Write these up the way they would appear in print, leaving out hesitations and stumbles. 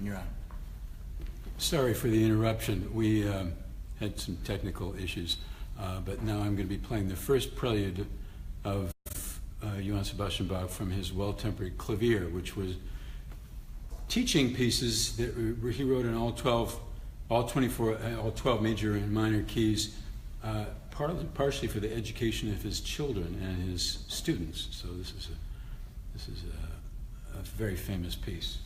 and you're on. Sorry for the interruption. We had some technical issues, but now I'm going to be playing the first prelude of Johann Sebastian Bach from his Well-Tempered Clavier, which was teaching pieces that he wrote in all 12 major and minor keys, partially for the education of his children and his students. So this is a very famous piece.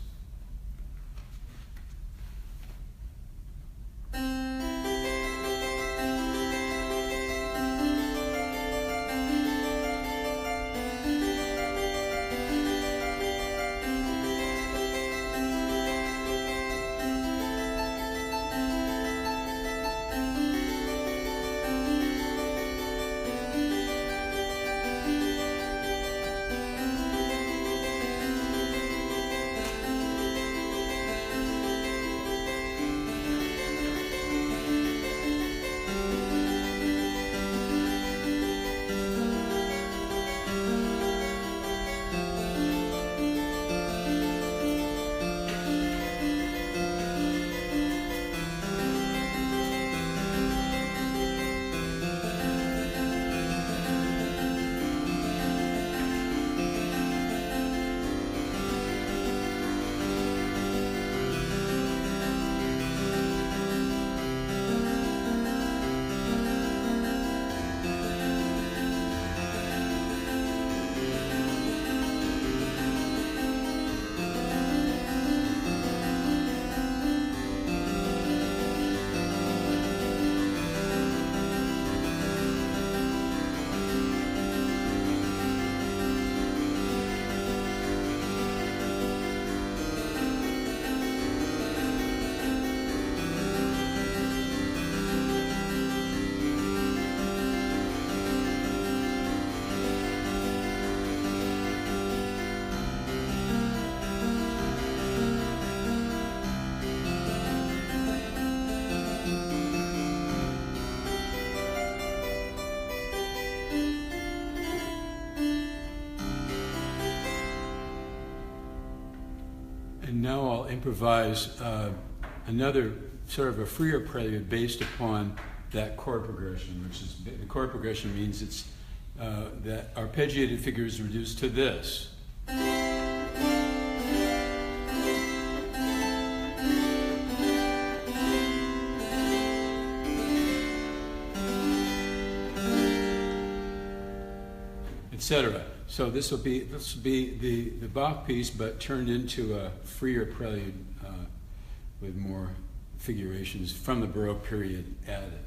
And now I'll improvise another sort of a freer prelude based upon that chord progression, which is, the chord progression means it's that arpeggiated figure is reduced to this. Etc. So this will be the Bach piece, but turned into a freer prelude with more figurations from the Baroque period added.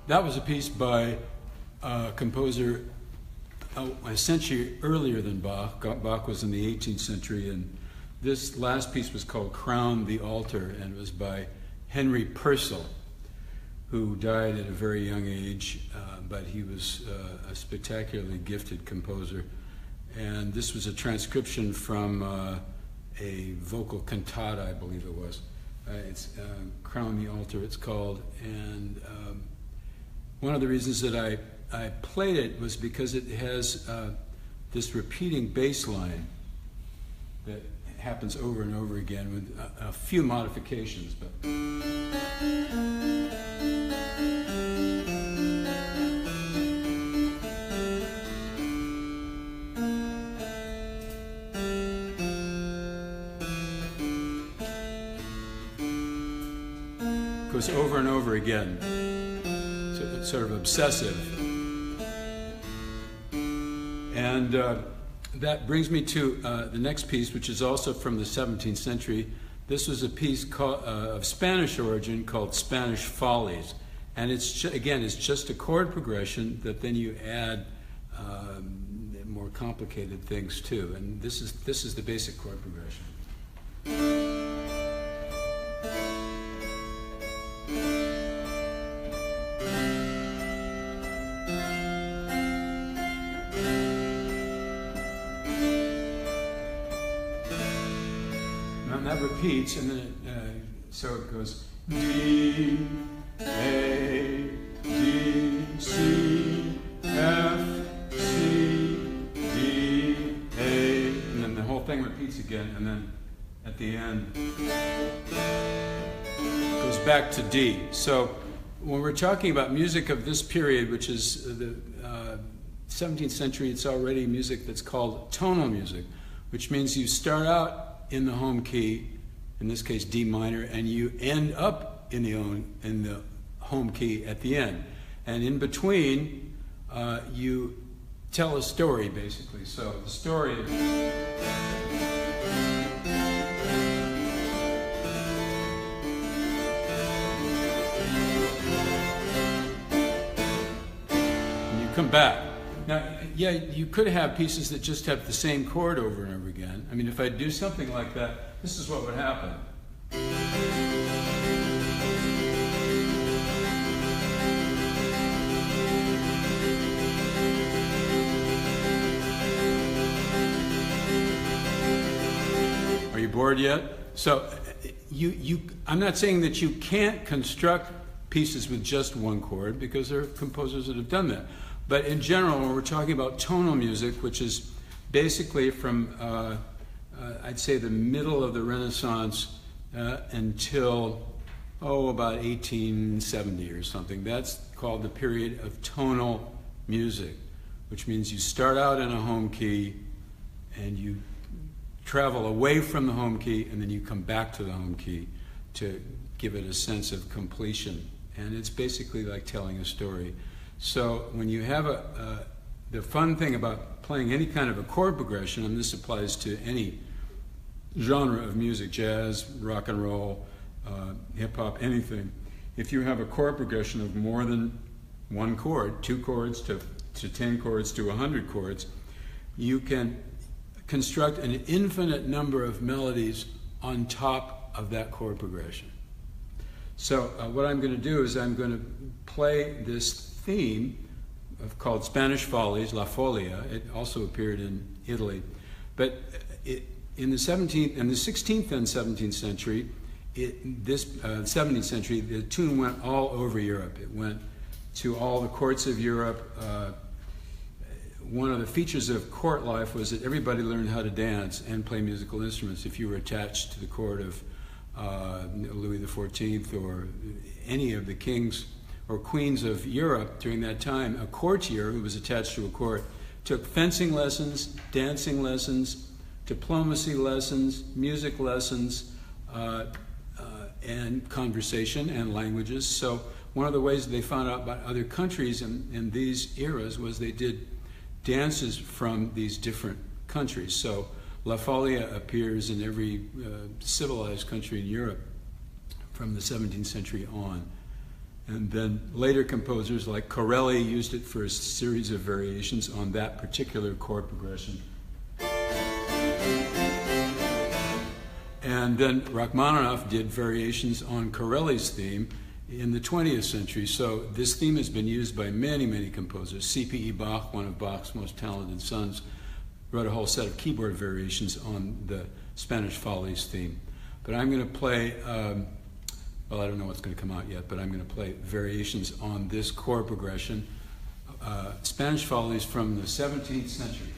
that was a piece by a composer a century earlier than Bach. Bach was in the 18th century, and this last piece was called Crown the Altar, and it was by Henry Purcell, who died at a very young age, but he was a spectacularly gifted composer. And this was a transcription from a vocal cantata, I believe it was. It's Crown the Altar, it's called. And one of the reasons that I played it was because it has this repeating bass line that happens over and over again with a few modifications. But goes over and over again. So it's sort of obsessive. And that brings me to the next piece, which is also from the 17th century. This was a piece of Spanish origin called Spanish Follies. And it's again, it's just a chord progression that then you add more complicated things to. And this is the basic chord progression. And that repeats, and then so it goes D, A, D, C, F, C, D, A, and then the whole thing repeats again, and then at the end it goes back to D. So when we're talking about music of this period, which is the 17th century, it's already music that's called tonal music, which means you start out in the home key, in this case D minor, and you end up in the home key at the end. And in between, you tell a story, basically. So the story is... and you come back. Now, yeah, you could have pieces that just have the same chord over and over again. I mean, if I do something like that, this is what would happen. Are you bored yet? So, I'm not saying that you can't construct pieces with just one chord, because there are composers that have done that. But in general, when we're talking about tonal music, which is basically from, I'd say, the middle of the Renaissance until, about 1870 or something, that's called the period of tonal music, which means you start out in a home key and you travel away from the home key and then you come back to the home key to give it a sense of completion. And it's basically like telling a story. So when you have the fun thing about playing any kind of a chord progression, and this applies to any genre of music, jazz, rock and roll, hip hop, anything, if you have a chord progression of more than one chord, 2 chords to 10 chords to 100 chords, you can construct an infinite number of melodies on top of that chord progression. So what I'm going to do is I'm going to play this theme called Spanish Follies, La Folia. It also appeared in Italy. But in the 16th and 17th century, 17th century, the tune went all over Europe. It went to all the courts of Europe. One of the features of court life was that everybody learned how to dance and play musical instruments. If you were attached to the court of Louis XIV or any of the kings or queens of Europe during that time, a courtier who was attached to a court took fencing lessons, dancing lessons, diplomacy lessons, music lessons, and conversation and languages. So one of the ways they found out about other countries in these eras was they did dances from these different countries. So La Folia appears in every civilized country in Europe from the 17th century on. And then later composers like Corelli used it for a series of variations on that particular chord progression. And then Rachmaninoff did variations on Corelli's theme in the 20th century. So this theme has been used by many, many composers. C.P.E. Bach, one of Bach's most talented sons, wrote a whole set of keyboard variations on the Spanish Follies theme. But I'm going to play, well, I don't know what's going to come out yet, but I'm going to play variations on this chord progression, Spanish Follies from the 17th century.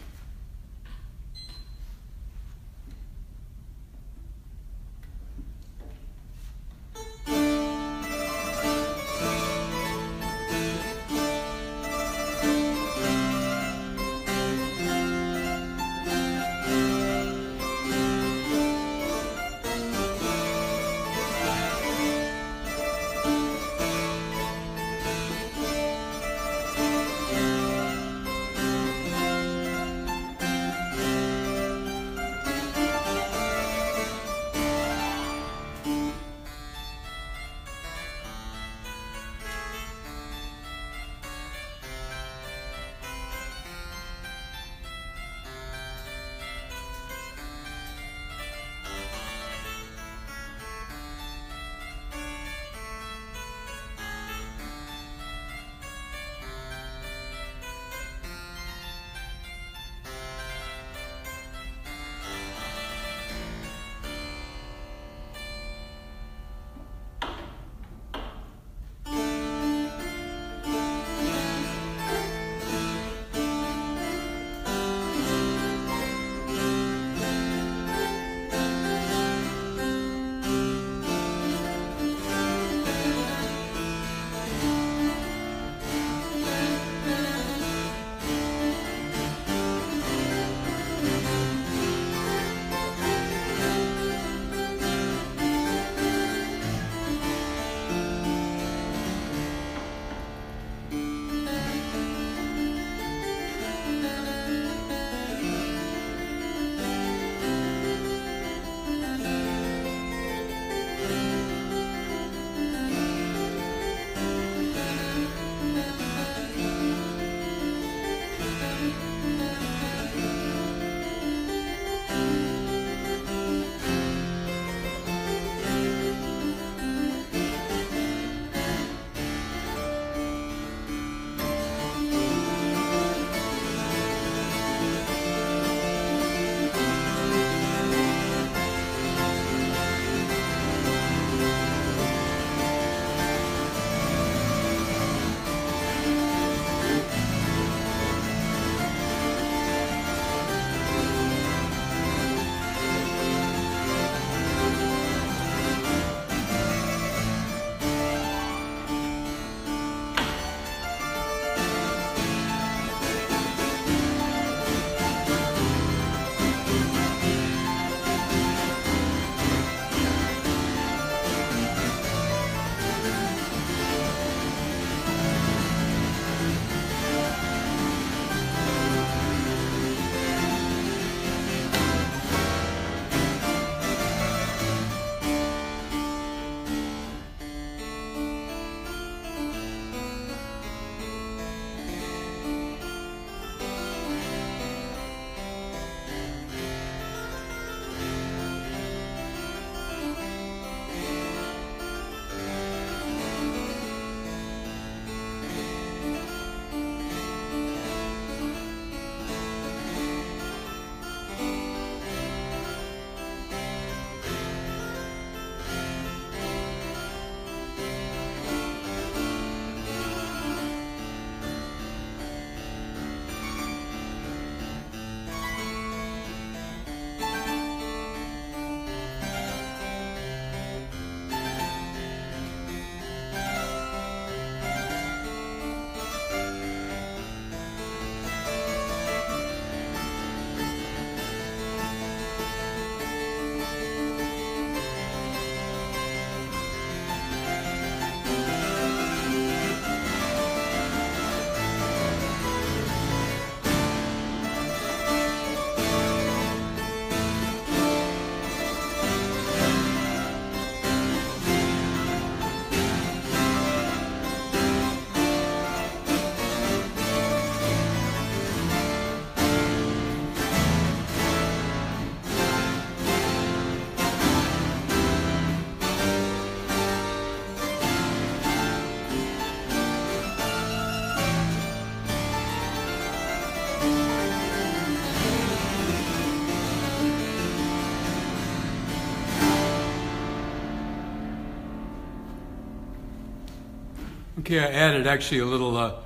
Okay, I added actually a little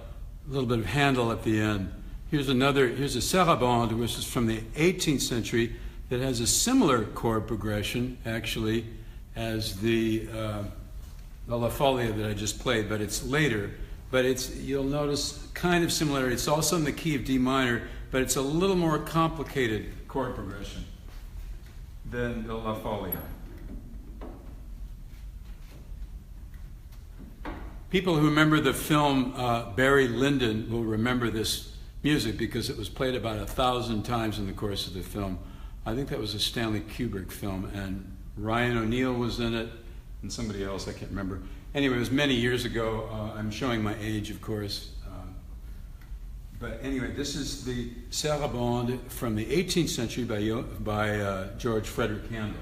bit of handle at the end. Here's a sarabande, which is from the 18th century, that has a similar chord progression, actually, as the La Folia that I just played, but it's later. But you'll notice kind of similarity. It's also in the key of D minor, but it's a little more complicated chord progression than the La Folia. People who remember the film Barry Lyndon will remember this music because it was played about 1,000 times in the course of the film. I think that was a Stanley Kubrick film, and Ryan O'Neal was in it, and somebody else, I can't remember. Anyway, it was many years ago. I'm showing my age, of course. But anyway, this is the sarabande from the 18th century by George Frederick Handel.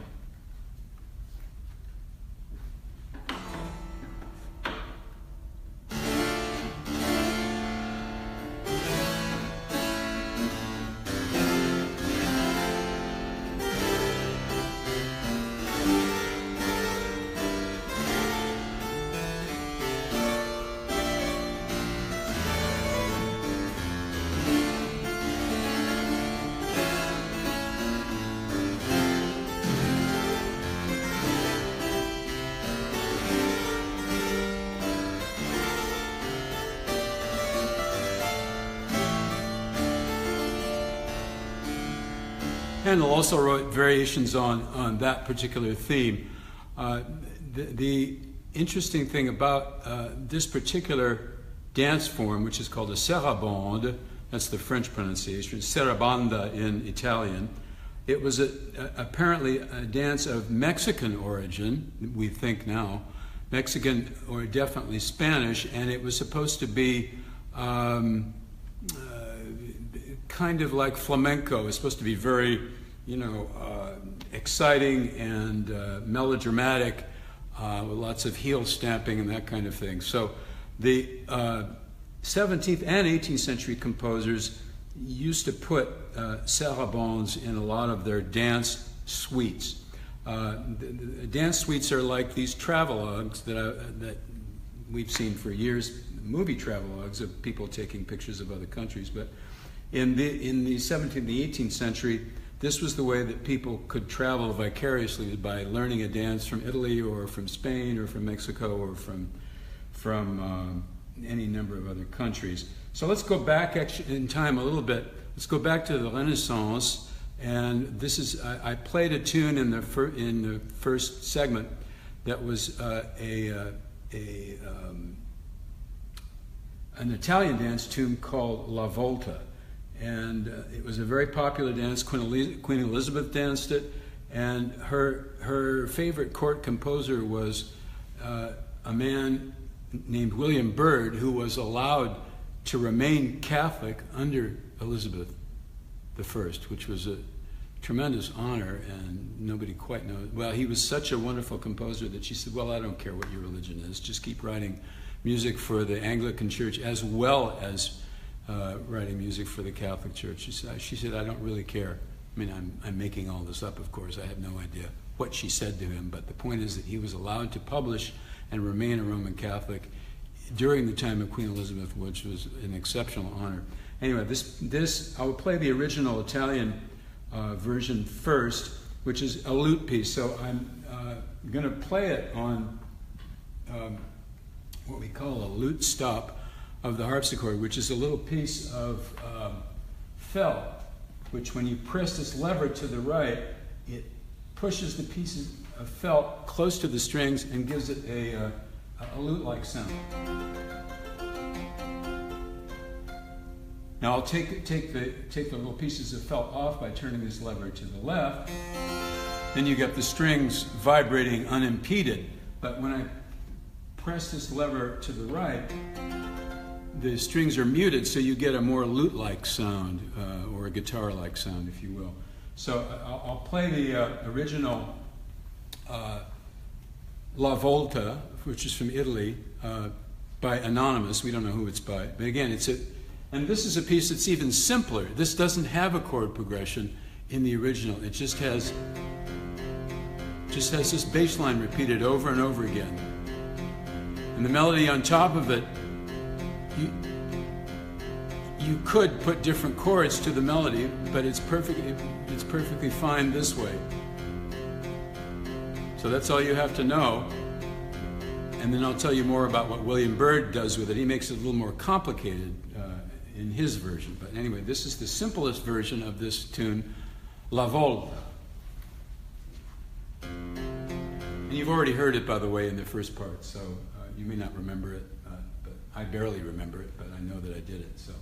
Handel also wrote variations on that particular theme. The interesting thing about this particular dance form, which is called a sarabande, that's the French pronunciation, sarabanda in Italian, it was apparently a dance of Mexican origin, we think now, Mexican or definitely Spanish, and it was supposed to be kind of like flamenco. It was supposed to be very, exciting and melodramatic, with lots of heel stamping and that kind of thing. So the 17th and 18th century composers used to put sarabandes in a lot of their dance suites. The dance suites are like these travelogues that we've seen for years, movie travelogues of people taking pictures of other countries. But in the 17th and the 18th century, this was the way that people could travel vicariously by learning a dance from Italy or from Spain or from Mexico or from any number of other countries. So let's go back in time a little bit. Let's go back to the Renaissance, and this is I played a tune in the first segment that was an Italian dance tune called La Volta. And it was a very popular dance. Queen Elizabeth danced it, and her favorite court composer was a man named William Byrd, who was allowed to remain Catholic under Elizabeth I, which was a tremendous honor, and nobody quite knows. Well, he was such a wonderful composer that she said, well, I don't care what your religion is, just keep writing music for the Anglican Church as well as writing music for the Catholic Church. She said, I don't really care. I mean, I'm making all this up, of course. I have no idea what she said to him, but the point is that he was allowed to publish and remain a Roman Catholic during the time of Queen Elizabeth, which was an exceptional honor. Anyway, I will play the original Italian version first, which is a lute piece. So I'm going to play it on what we call a lute stop of the harpsichord, which is a little piece of felt, which when you press this lever to the right, it pushes the pieces of felt close to the strings and gives it a lute-like sound. Now I'll take the little pieces of felt off by turning this lever to the left. Then you get the strings vibrating unimpeded. But when I press this lever to the right, the strings are muted, so you get a more lute-like sound, or a guitar-like sound, if you will. So I'll play the original La Volta, which is from Italy, by Anonymous. We don't know who it's by. But again, and this is a piece that's even simpler. This doesn't have a chord progression in the original. It just has this bass line repeated over and over again. And the melody on top of it, you could put different chords to the melody, but it's perfectly fine this way. So that's all you have to know. And then I'll tell you more about what William Byrd does with it. He makes it a little more complicated in his version. But anyway, this is the simplest version of this tune, La Volta. And you've already heard it, by the way, in the first part, so you may not remember it, but I barely remember it, but I know that I did it, so.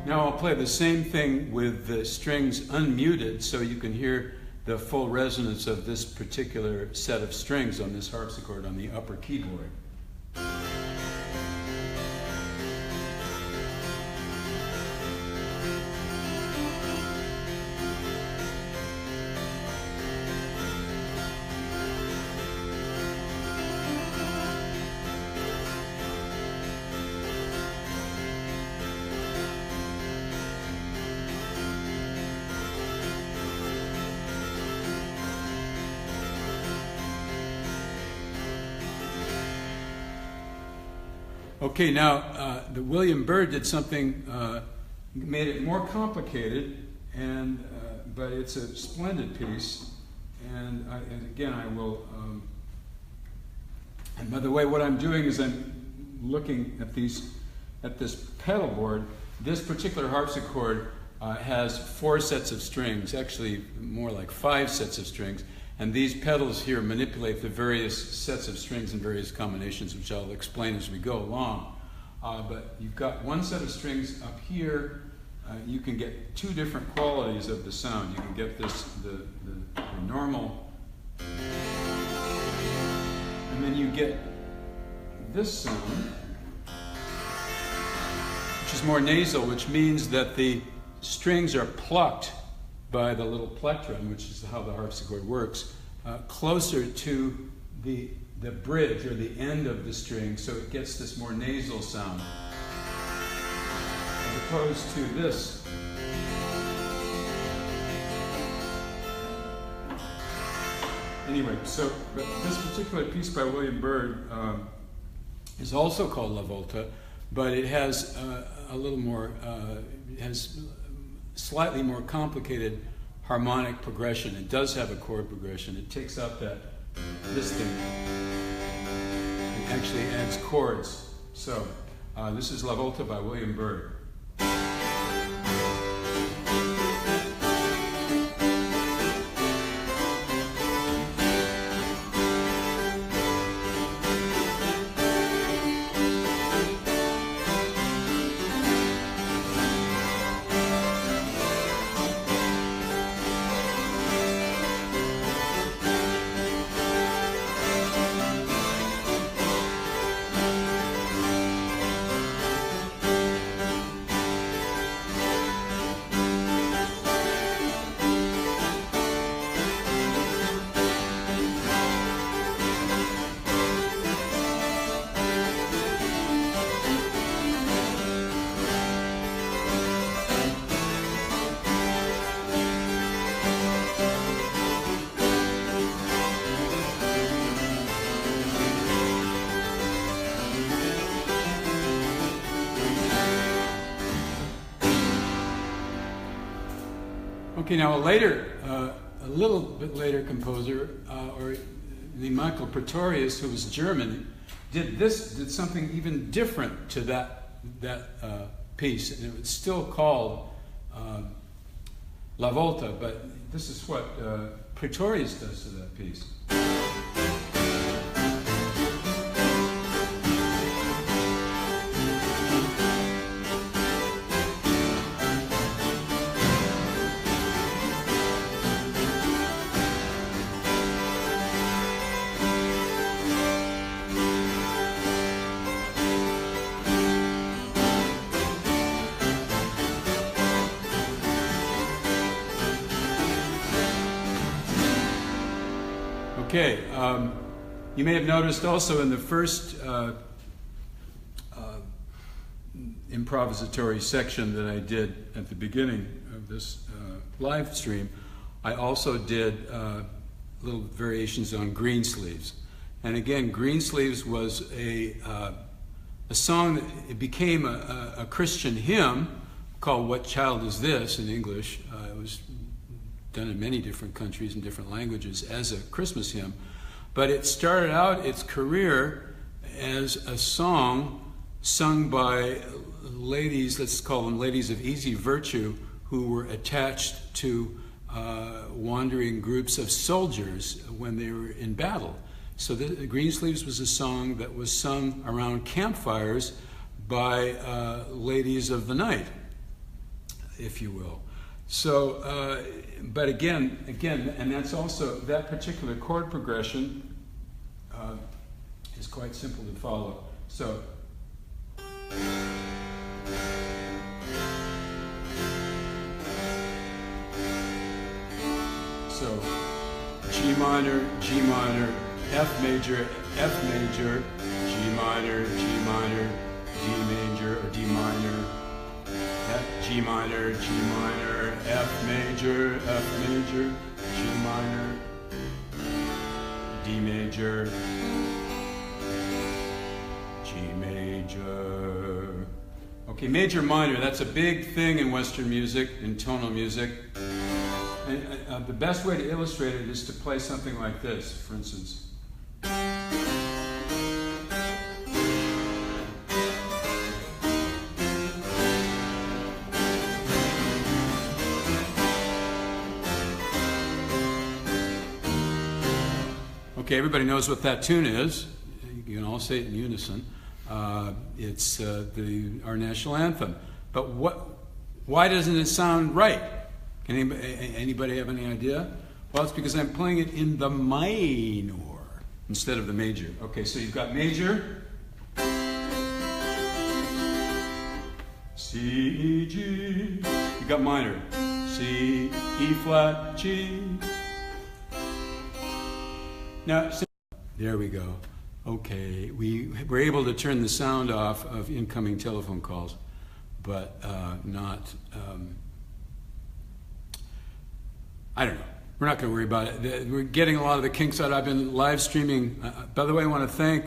Now I'll play the same thing with the strings unmuted so you can hear the full resonance of this particular set of strings on this harpsichord on the upper keyboard. Okay, now the William Byrd did something, made it more complicated, and but it's a splendid piece. And again, I will. And by the way, what I'm doing is I'm looking at this pedal board. This particular harpsichord has 4 sets of strings, actually more like 5 sets of strings. And these pedals here manipulate the various sets of strings in various combinations, which I'll explain as we go along. But you've got one set of strings up here. You can get 2 different qualities of the sound. You can get this, the normal, and then you get this sound, which is more nasal, which means that the strings are plucked by the little plectrum, which is how the harpsichord works, closer to the bridge or the end of the string, so it gets this more nasal sound, as opposed to this. Anyway, but this particular piece by William Byrd is also called La Volta, but it has a little more, has slightly more complicated harmonic progression. It does have a chord progression. It takes out this thing and actually adds chords. So this is La Volta by William Byrd. Okay, now a little bit later composer, or the Michael Pretorius, who was German, did something even different to that piece, and it was still called La Volta, but this is what Pretorius does to that piece. Okay, you may have noticed also in the first improvisatory section that I did at the beginning of this live stream, I also did little variations on Greensleeves. And again, Greensleeves was a song that it became a Christian hymn called What Child Is This in English. It was done in many different countries and different languages as a Christmas hymn. But it started out its career as a song sung by ladies, let's call them ladies of easy virtue, who were attached to wandering groups of soldiers when they were in battle. So the Greensleeves was a song that was sung around campfires by ladies of the night, if you will. So, but again, and that's also, that particular chord progression is quite simple to follow. So, G minor, G minor, F major, F major, G minor, D major or D minor, G minor, F major, G minor, D major, G major. Okay, major minor, that's a big thing in Western music, in tonal music. And the best way to illustrate it is to play something like this, for instance. Okay, everybody knows what that tune is. You can all say it in unison. It's our national anthem. But why doesn't it sound right? Can anybody have any idea? Well, it's because I'm playing it in the minor instead of the major. Okay, so you've got major, C, E, G. You've got minor, C, E flat, G. Now, there we go. Okay, we were able to turn the sound off of incoming telephone calls, but not... I don't know. We're not going to worry about it. We're getting a lot of the kinks out. I've been live streaming. By the way, I want to thank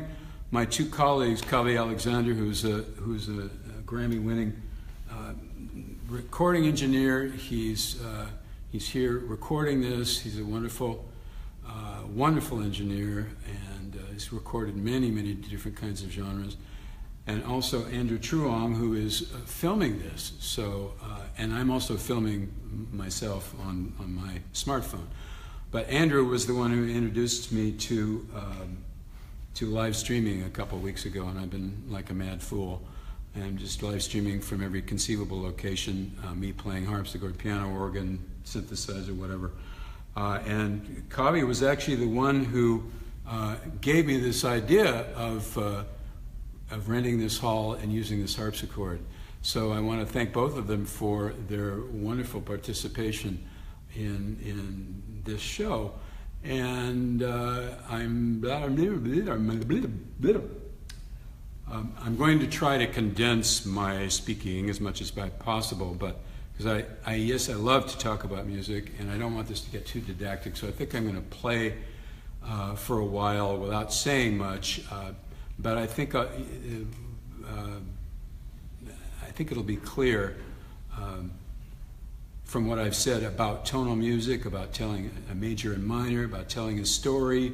my two colleagues, Kavi Alexander, who's a Grammy-winning recording engineer. He's here recording this. He's a wonderful engineer, and he's recorded many different kinds of genres. And also Andrew Truong, who is filming this. So, and I'm also filming myself on my smartphone. But Andrew was the one who introduced me to live streaming a couple weeks ago, and I've been like a mad fool. And just live streaming from every conceivable location, me playing harpsichord, piano, organ, synthesizer, whatever. And Kavi was actually the one who gave me this idea of renting this hall and using this harpsichord. So I want to thank both of them for their wonderful participation in this show. And I'm going to try to condense my speaking as much as possible, but because I love to talk about music, and I don't want this to get too didactic, so I think I'm going to play for a while without saying much. But I think it'll be clear from what I've said about tonal music, about telling a major and minor, about telling a story,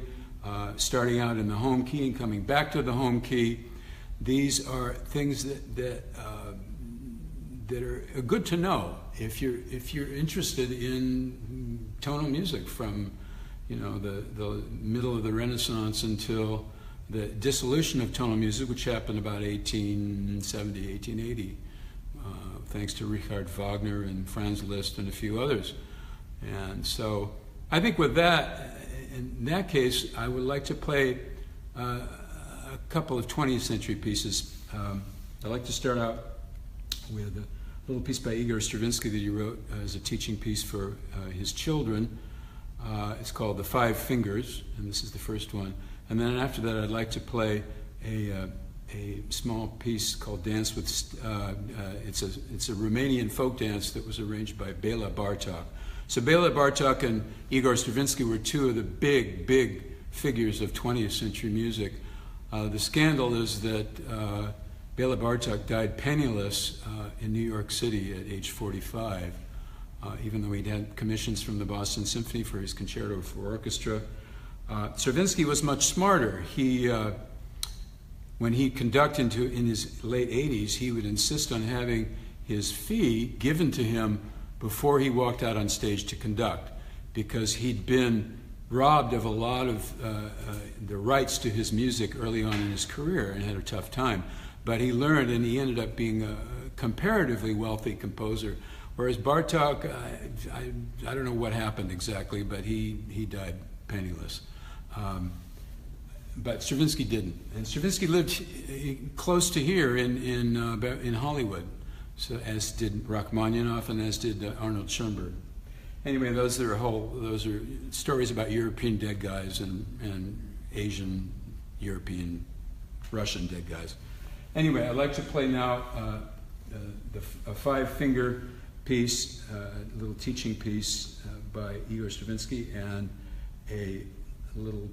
starting out in the home key and coming back to the home key. These are things that are good to know if you're interested in tonal music from the middle of the Renaissance until the dissolution of tonal music, which happened about 1870, 1880, thanks to Richard Wagner and Franz Liszt and a few others. And so I think with that, in that case, I would like to play a couple of 20th century pieces. I'd like to start out with a little piece by Igor Stravinsky that he wrote as a teaching piece for his children. It's called The Five Fingers, and this is the first one. And then after that, I'd like to play a small piece called Dance with, it's a Romanian folk dance that was arranged by Bela Bartok. So Bela Bartok and Igor Stravinsky were two of the big figures of 20th century music. The scandal is that Bela Bartok died penniless in New York City at age 45, even though he'd had commissions from the Boston Symphony for his concerto for orchestra. Stravinsky was much smarter. When he conducted in his late 80s, he would insist on having his fee given to him before he walked out on stage to conduct, because he'd been robbed of a lot of the rights to his music early on in his career and had a tough time. But he learned, and he ended up being a comparatively wealthy composer. Whereas Bartok, I don't know what happened exactly, but he died penniless. But Stravinsky didn't. And Stravinsky lived close to here in Hollywood, so as did Rachmaninoff and as did Arnold Schoenberg. Anyway, those are stories about European dead guys and Asian, European, Russian dead guys. Anyway, I'd like to play now a five-finger piece, a little teaching piece by Igor Stravinsky, and a little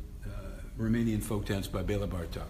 Romanian folk dance by Bela Bartok.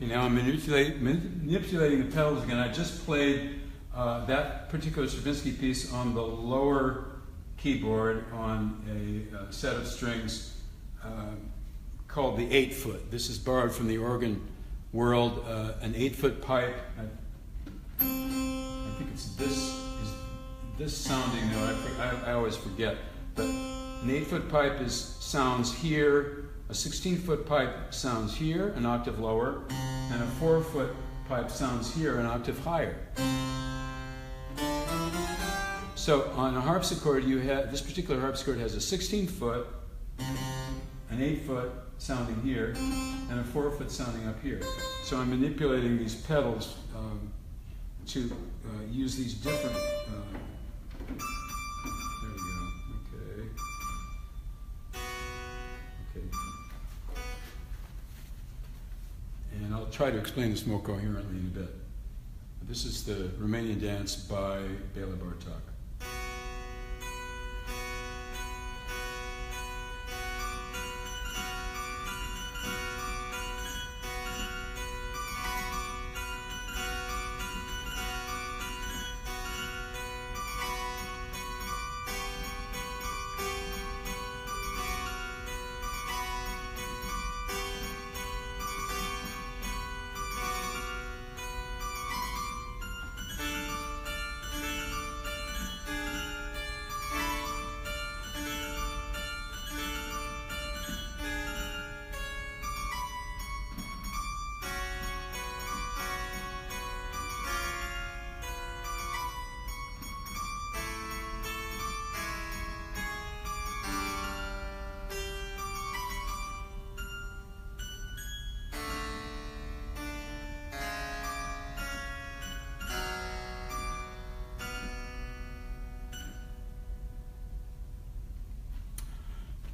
Now I'm manipulating the pedals again. I just played that particular Stravinsky piece on the lower keyboard on a set of strings called the 8-foot. This is borrowed from the organ world. An 8-foot pipe. I think it's this sounding note. I always forget. But an 8-foot pipe sounds here. A 16-foot pipe sounds here, an octave lower, and a 4-foot pipe sounds here, an octave higher. So on a harpsichord, this particular harpsichord has a 16-foot, an 8-foot sounding here, and a 4-foot sounding up here. So I'm manipulating these pedals to use these different. There we go. Okay. And I'll try to explain this more coherently in a bit. This is the Romanian dance by Bela Bartok.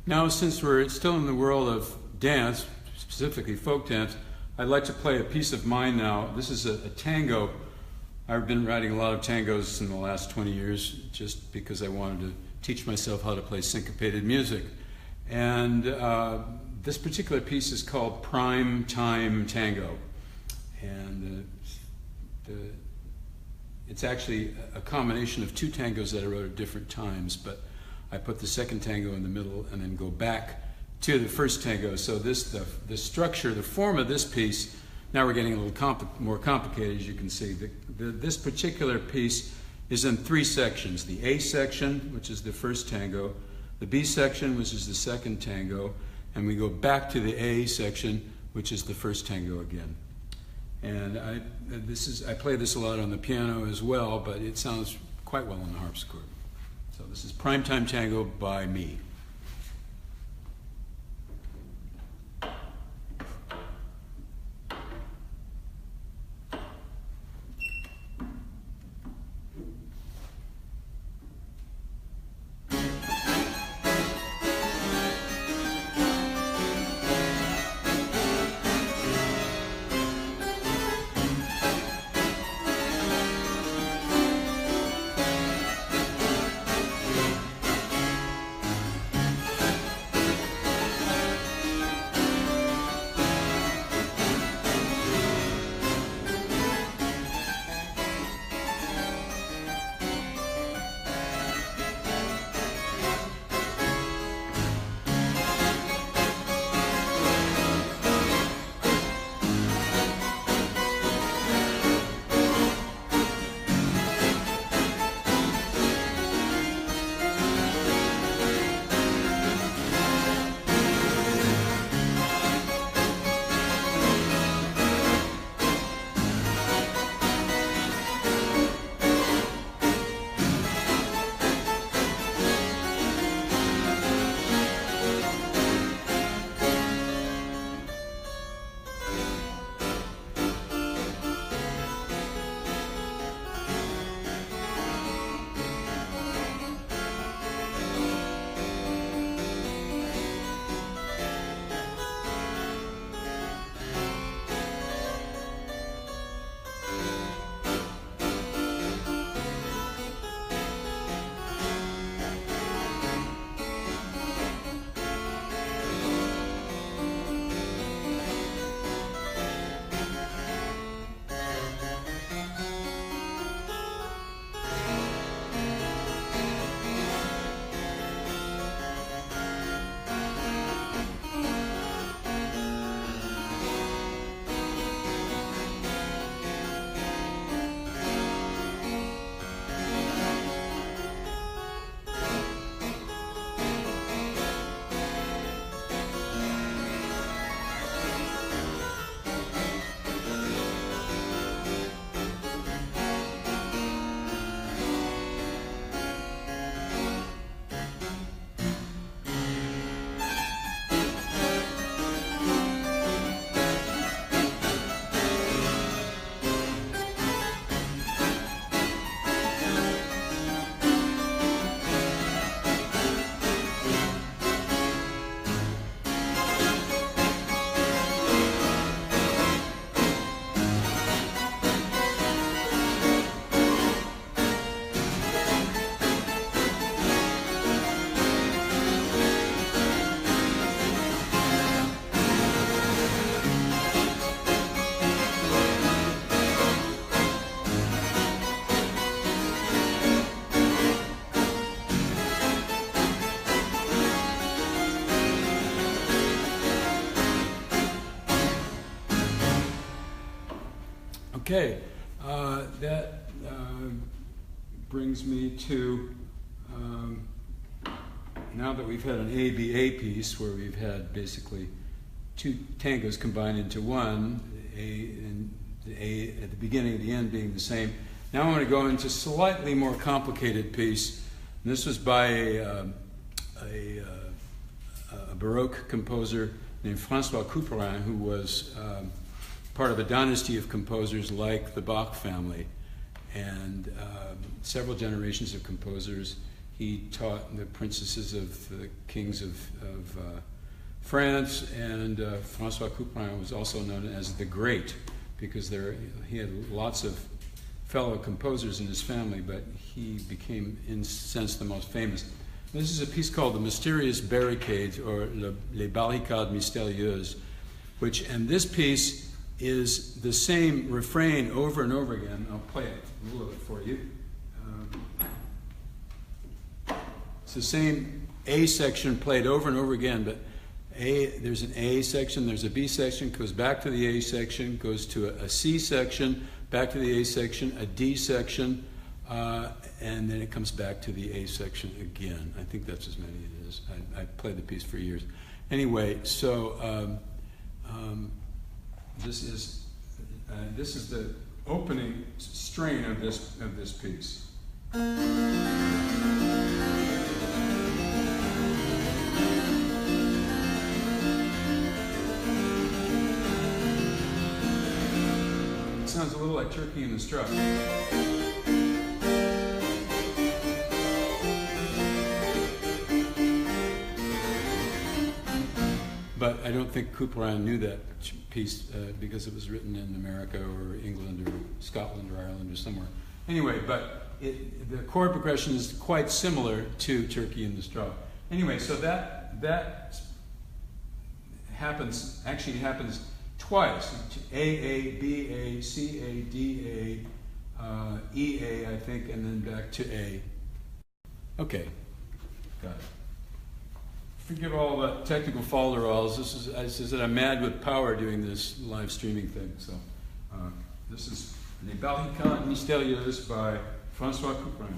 Now, since we're still in the world of dance, specifically folk dance, I'd like to play a piece of mine now. This is a tango. I've been writing a lot of tangos in the last 20 years just because I wanted to teach myself how to play syncopated music. And This particular piece is called Prime Time Tango, and it's actually a combination of two tangos that I wrote at different times, but I put the second tango in the middle and then go back to the first tango. So the structure, the form of this piece, now we're getting a little more complicated, as you can see. This particular piece is in three sections: the A section, which is the first tango, the B section, which is the second tango, and we go back to the A section, which is the first tango again. And I play this a lot on the piano as well, but it sounds quite well on the harpsichord. So this is Primetime Tango by me. Okay, that brings me to, now that we've had an ABA piece where we've had basically two tangos combined into one, the A at the beginning and the end being the same. Now I want to go into a slightly more complicated piece. And this was by a Baroque composer named François Couperin, who was part of a dynasty of composers like the Bach family, and several generations of composers. He taught the princesses of the kings of France, and François Couperin was also known as the Great, because he had lots of fellow composers in his family, but he became, in a sense, the most famous. This is a piece called The Mysterious Barricades, or Les Barricades Mystérieuses, and this piece is the same refrain over and over again. I'll play it a little bit for you. It's the same A section played over and over again, but there's an A section, there's a B section, goes back to the A section, goes to a C section, back to the A section, a D section, and then it comes back to the A section again. I think that's as many it is. I played the piece for years. Anyway, so this is the opening strain of this piece. It sounds a little like Turkey in the Straw. But I don't think Couperin knew that piece because it was written in America or England or Scotland or Ireland or somewhere. Anyway, but the chord progression is quite similar to Turkey in the Straw. Anyway, so that happens twice. A, B, A, C, A, D, A, E, A, I think, and then back to A. Okay, got it. Forgive all the technical falderalls. As I said, I'm mad with power doing this live streaming thing. So this is Les Barricades Mystérieuses by François Couperin.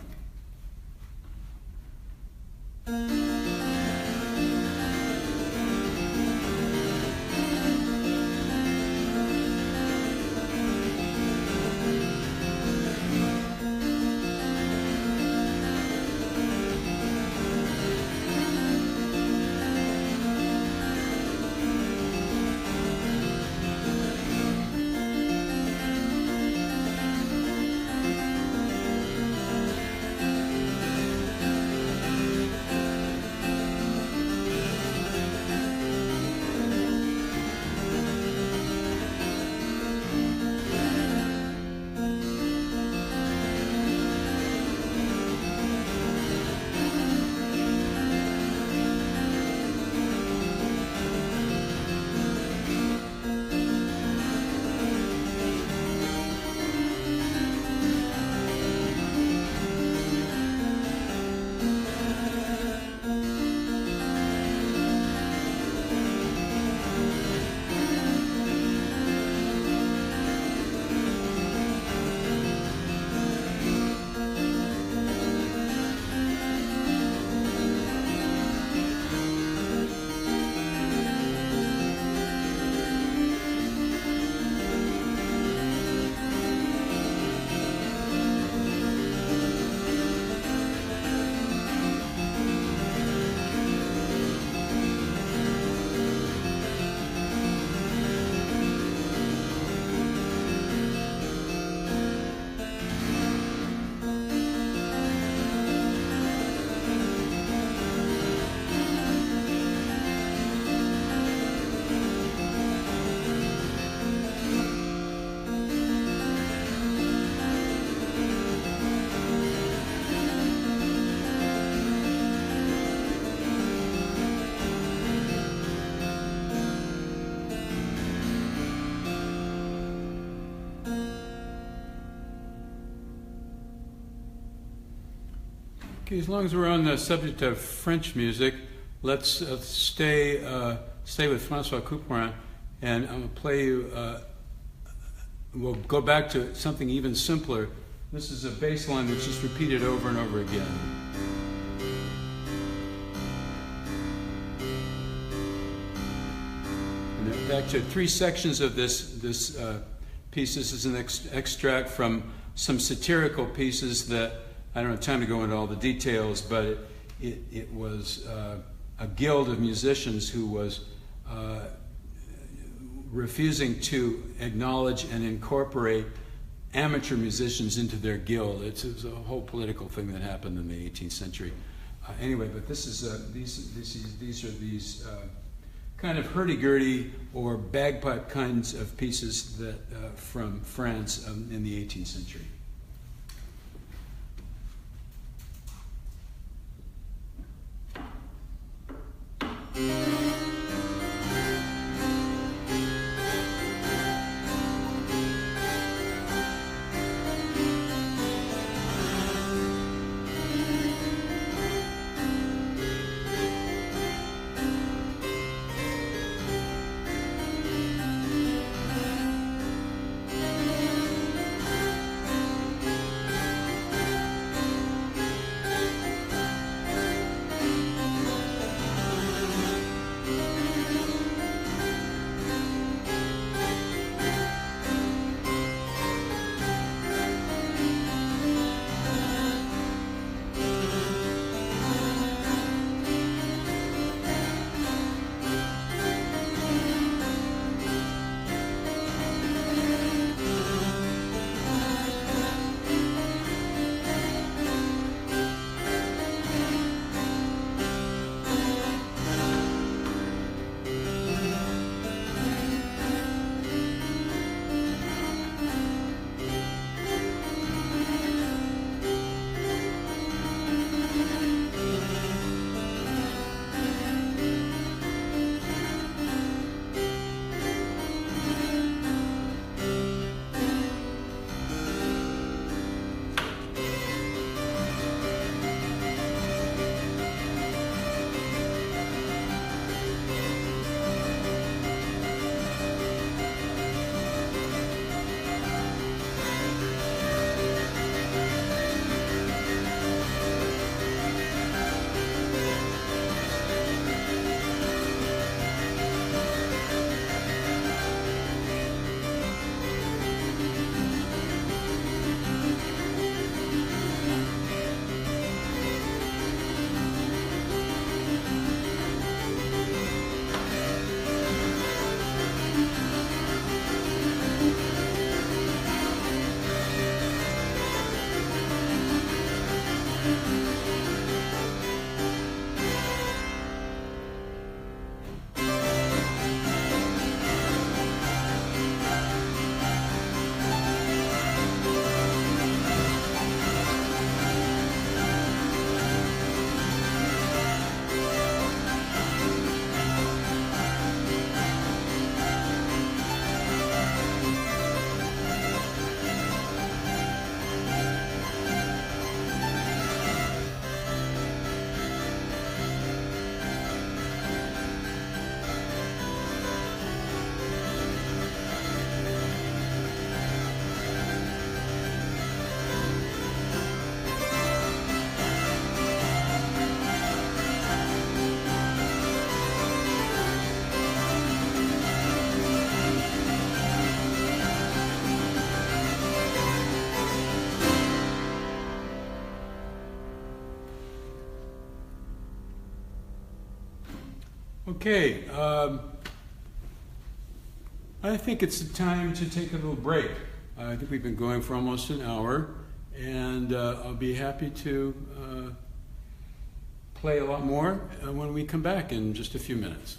Okay, as long as we're on the subject of French music, let's stay with François Couperin, and I'm going to play you, we'll go back to something even simpler. This is a bass line that's just repeated over and over again. And then back to three sections of this piece. This is an extract from some satirical pieces that I don't have time to go into all the details, but it was a guild of musicians who was refusing to acknowledge and incorporate amateur musicians into their guild. It was a whole political thing that happened in the 18th century. Anyway, but this is these are kind of hurdy-gurdy or bagpipe kinds of pieces that from France in the 18th century. Okay, I think it's time to take a little break. I think we've been going for almost an hour, and I'll be happy to play a lot more when we come back in just a few minutes.